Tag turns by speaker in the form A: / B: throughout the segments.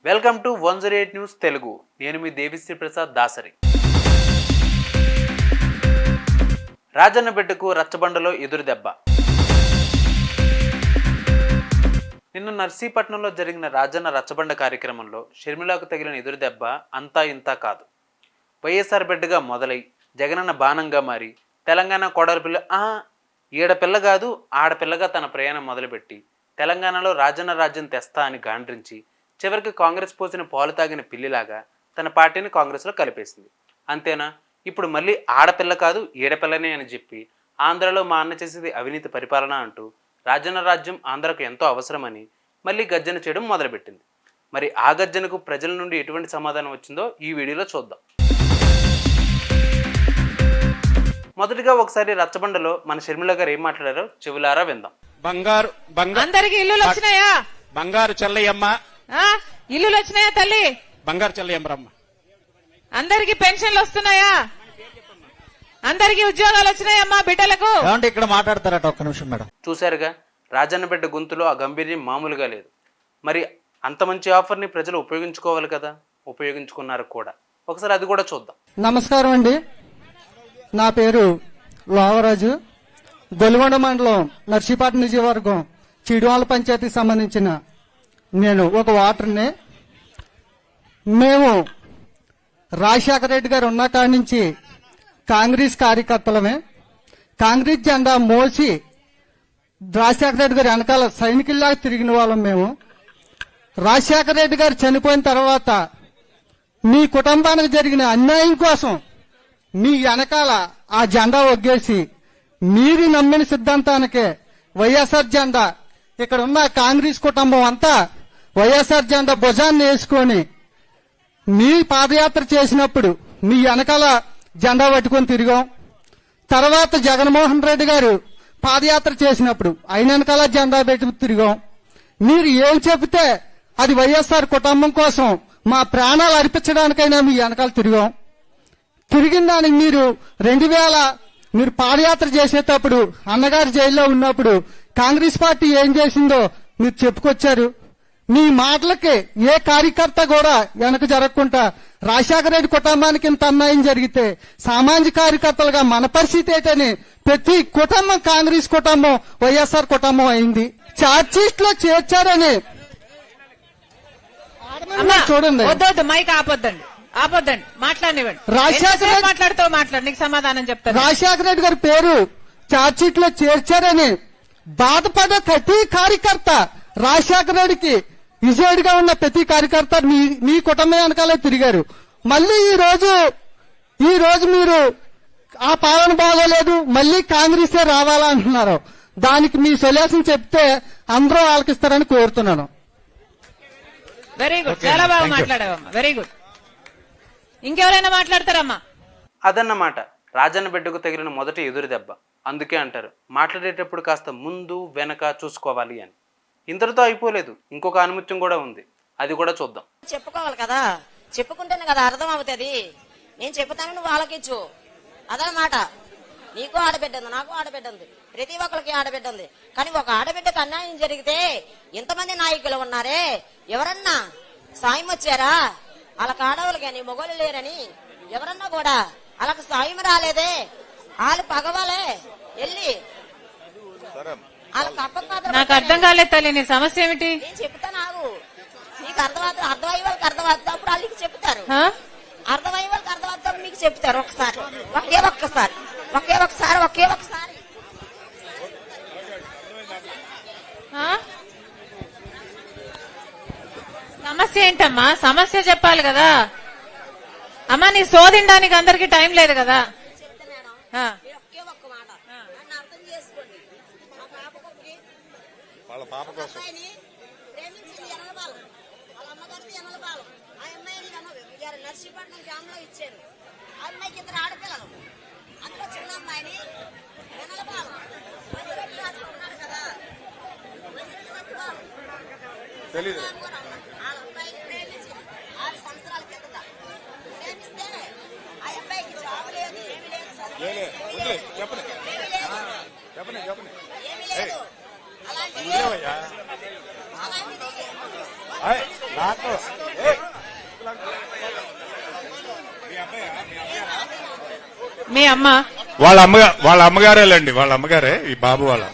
A: Welcome to 108 news Telugu. నేను మీ దేవిశ్రీ ప్రసాద్ దాసరి. రాజన్న బిడ్డకు రచ్చబండలో ఎదురుదెబ్బ. నిన్న నర్సీపట్నంలో జరిగిన రాజన్న రచ్చబండ కార్యక్రమంలో షర్మిలకు తగిలిన ఎదురుదెబ్బ అంతా ఇంతా కాదు. వైఎస్ఆర్ బిడ్డగా మొదలై జగనన్న బాణంగా మారి తెలంగాణ కోడలిపిల్ల ఈడపిల్ల కాదు ఆడపిల్లగా తన ప్రయాణం మొదలుపెట్టి తెలంగాణలో రాజన్న రాజ్యం తెస్తా అని గాండ్రించి చివరికి కాంగ్రెస్ పోసిన పాలు తాగిన పిల్లిలాగా తన పార్టీని కాంగ్రెస్లో కలిపేసింది. అంతేనా, ఇప్పుడు మళ్ళీ ఆడపిల్ల కాదు ఈడపిల్లనే అని చెప్పి ఆంధ్రలో మా అన్న చేసేది అవినీతి పరిపాలన అంటూ రాజన్న రాజ్యం ఆంధ్రకు ఎంతో అవసరమని మళ్ళీ గర్జన చేయడం మొదలుపెట్టింది. మరి ఆ గర్జనకు ప్రజల నుండి ఎటువంటి సమాధానం వచ్చిందో ఈ వీడియోలో చూద్దాం. మొదటిగా ఒకసారి రచ్చబండలో మన షర్మిల గారు ఏం మాట్లాడారో చెవులారా విందాం.
B: అందరికి ఇల్లులు వచ్చినాయా?
C: బంగారు చెల్లయ్యమ్మ
B: ఇల్లులు వచ్చినాయా తల్లి?
C: బంగారు చెల్లయ్యమ్మ.
B: అందరికి పెన్షన్లు వస్తున్నాయా? అందరికి ఉద్యోగాలు వచ్చినాయమ్మా బిడ్డలకు?
D: ఇక్కడ మాట్లాడతారట, ఒక్క నిమిషం మేడం.
A: చూశారుగా, రాజన్న బిడ్డ గొంతులో ఆ గంభీర్యం మామూలుగా లేదు. మరి అంత మంచి ఆఫర్ని ప్రజలు ఉపయోగించుకోవాలి కదా, ఉపయోగించుకున్నారు కూడా. ఒకసారి అది కూడా చూద్దాం.
E: నమస్కారం అండి, నా పేరు లోవరాజు. గొలుగొండ మండలం నర్సీపట్నం నియోజకవర్గం చిడువాల పంచాయతీకి సంబంధించిన నేను ఒక ఓటర్ని. మేము రాజశేఖర రెడ్డి గారు ఉన్న కాడి నుంచి కాంగ్రెస్ కార్యకర్తలమే. కాంగ్రెస్ జెండా మోసి రాజశేఖర రెడ్డి గారు వెనకాల సైనికుల్లాగా తిరిగిన వాళ్ళం మేము. రాజశేఖర రెడ్డి గారు చనిపోయిన తర్వాత మీ కుటుంబానికి జరిగిన అన్యాయం కోసం మీ వెనకాల ఆ జెండా ఒగ్గేసి మీరు నమ్మిన సిద్ధాంతానికే వైఎస్ఆర్ జెండా, ఇక్కడ ఉన్న కాంగ్రెస్ కుటుంబం అంతా వైఎస్ఆర్ జెండా భుజాన్ని వేసుకొని మీ పాదయాత్ర చేసినప్పుడు మీ వెనకాల జెండా పట్టుకొని తిరిగాం. తర్వాత జగన్మోహన్ రెడ్డి గారు పాదయాత్ర చేసినప్పుడు ఆయన వెనకాల జెండా పెట్టి తిరిగాం. మీరు ఏం చెబితే అది వైఎస్ఆర్ కుటుంబం కోసం మా ప్రాణాలు అర్పించడానికైనా మీ వెనకాల తిరిగాం. తిరిగిన దానికి మీరు 2000 మీరు పాదయాత్ర చేసేటప్పుడు అన్నగారు జైల్లో ఉన్నప్పుడు కాంగ్రెస్ పార్టీ ఏం చేసిందో మీరు చెప్పుకొచ్చారు. మీ మాటలకి ఏ కార్యకర్త కూడా వెనక జరగకుండా రాజశేఖర రెడ్డి కుటుంబానికి ఇంత అన్యాయం జరిగితే సామాజిక కార్యకర్తలుగా మన పరిస్థితి ఏంటని ప్రతి కుటుంబం కాంగ్రెస్ కుటుంబం వైఎస్ఆర్ కుటుంబం అయింది. ఛార్జ్షీట్ లో చేర్చారని చూడండి.
B: వద్దొద్దు, మైక్ ఆపొద్దండి, మాట్లాడినివ్వండి. మాట్లాడుతావు, మాట్లాడు, నీకు సమాధానం చెప్తాను.
E: రాజశేఖర రెడ్డి గారి పేరు ఛార్జ్షీట్ లో చేర్చారని బాధపడే ప్రతి కార్యకర్త, రాజశేఖర రెడ్డికి విజయుడిగా ఉన్న ప్రతి కార్యకర్త మీ కుటుంబం వెనకాలే తిరిగారు. మళ్ళీ ఈ రోజు మీరు ఆ పాలన బాగోలేదు, మళ్ళీ కాంగ్రెసే రావాలా అంటున్నారు. దానికి మీ సొల్యూషన్ చెప్తే అందరూ ఆలకిస్తారని కోరుతున్నాను.
B: వెరీ గుడ్, చాలా బాగా మాట్లాడావమ్మా, వెరీ గుడ్. ఇంకెవరైనా మాట్లాడతారమ్మా?
A: అదన్నమాట రాజన్న బిడ్డకు తగిలిన మొదటి ఎదురు దెబ్బ. అందుకే అంటారు మాట్లాడేటప్పుడు కాస్త ముందు వెనక చూసుకోవాలి అని. ఇంతటితో అయిపోలేదు, ఇంకొక ఆనుముత్యం కూడా ఉంది, అది కూడా చూద్దాం.
F: చెప్పుకోవాలి కదా, చెప్పుకుంటేనే కదా అర్థం అవుతుంది. నేను చెప్తాను, నువ్వు ఆలకించు, అదనమాట. నీకు ఆడబిడ్డ ఉంది, నాకు ఆడబిడ్డ ఉంది, ప్రతి ఒక్కరికి ఆడబిడ్డ ఉంది. కానీ ఒక ఆడబిడ్డకు అన్యాయం జరిగితే ఎంతమంది నాయకులు ఉన్నారే, ఎవరన్నా సాయం వచ్చారా? వాళ్ళకి ఆడవాళ్ళు కానీ మొగోళ్ళు లేరని ఎవరన్నా కూడా వాళ్ళకి సాయం రాలేదే. వాళ్ళు పగవాలే వెళ్ళి వాళ్ళకి అప్పకాదు.
B: నాకు అర్థం కాలేదు తల్లి, నీ సమస్య ఏమిటి?
F: నేను చెప్తా, నాకు నీకు అర్థమవుతుంది, అర్థమయ్యే వాళ్ళకి అర్థమవుతుంది, అప్పుడు వాళ్ళకి చెప్తారు. అర్థమయ్యే వాళ్ళకి అర్థమవుతుంది, మీకు చెప్తారు. ఒక్కసారి ఒకే ఒక్కసారి
B: సమస్య ఏంటమ్మా? సమస్య చెప్పాలి కదా అమ్మా. నీ శోధించడానికి అందరికి టైం లేదు కదా.
F: ఒకే ఒక్క మాట నన్ను అర్థం చేసుకోండి.
C: వాళ్ళ పాప కోసం
F: ప్రేమించింది ఎనలబాలం, వాళ్ళ అమ్మగారిది ఎనలబాలం. ఆ అమ్మాయిని నర్సీపట్నం గ్రామం లో ఇచ్చారు. ఆ అమ్మాయికి 2 ఆడపిల్లలు, అందులో చిన్న అమ్మాయిని ఎనలబాలం ఉన్నాడు కదా,
C: తెలీదు.
F: వాళ్ళ అబ్బాయిని ప్రేమించి 6 సంవత్సరాల కిందట ప్రేమిస్తే ఆ అబ్బాయికి జాబ్ లేదు, ఏమి లేదు,
C: చెప్పండి
F: ఏమి లేదు. అలాంటిది
C: నాకు
B: మీ అమ్మ
C: వాళ్ళ అమ్మగారేలండి, వాళ్ళ అమ్మగారే ఈ బాబు వాళ్ళ.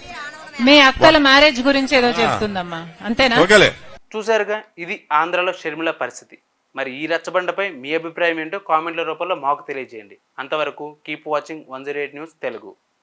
B: మీ అక్కల మ్యారేజ్ గురించి ఏదో చెప్తుందమ్మా, అంతేనా?
C: ఓకేలే.
A: చూశారుగా, ఇది ఆంధ్రాలో షర్మిల పరిస్థితి. మరి ఈ రచ్చబండపై మీ అభిప్రాయం ఏంటో కామెంట్ల రూపంలో మాకు తెలియజేయండి. అంతవరకు కీప్ వాచింగ్ 108 న్యూస్ తెలుగు.